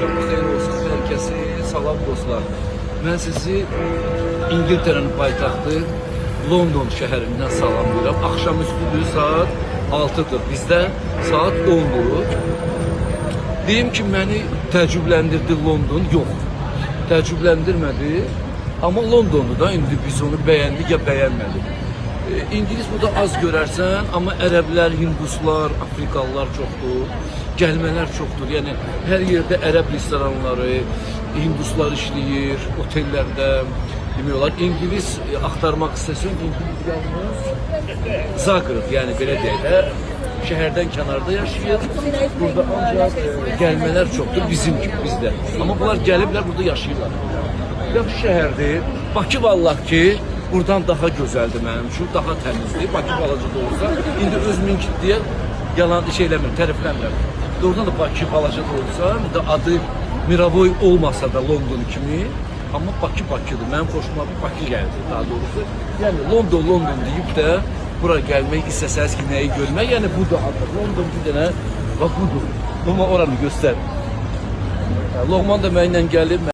Akşamınız xeyir olsun, herkese salam dostlar. Ben sizi İngiltere'nin paytaxtı London şəhərindən salamlayıram. Akşamüstü saat 6'dır. Bizdə saat 10'dur. Deyim ki, məni təəccübləndirdi London. Yox, təəccübləndirmədi. Amma London'u da indi biz onu bəyəndik ya bəyənmədik. İngiliz burada az görərsən, amma ərəblər, hinduslar, afrikalılar çoxdur. Gəlmələr çoxdur. Yəni hər yerdə ərəb restoranları, hinduslar işləyir, otellərdə. Demək olar, İngiliz axtarmaq istəsən, İngiliz yalnız Zagreb, yəni belə deyək də, şəhərdən kənarda yaşayır. Burada ancaq gəlmələr çoxdur, bizim kimi, bizdə. Amma bunlar gəliblər, burada yaşayırlar. Yaxşı şəhərdir. Bakı vallahi ki, buradan daha gözəldir mənim üçün, daha təmizdir. Bakı balaca da olsa, indi öz mümkün deyə yalan şey eləmir, tərifləmirəm. Doğrudan da Bakı balaca da olsa, bir də adı Miravoy olmasa da London kimi, amma Bakıdır. Mənim xoşuma Bakı gəldi daha doğrusu. Yəni London deyib də bura gəlmək istəsəz ki, nəyi görmək, yəni budur adı. London bir dənə, bax budur. Amma oranı göstər. Loğman da mənimlə gəlib.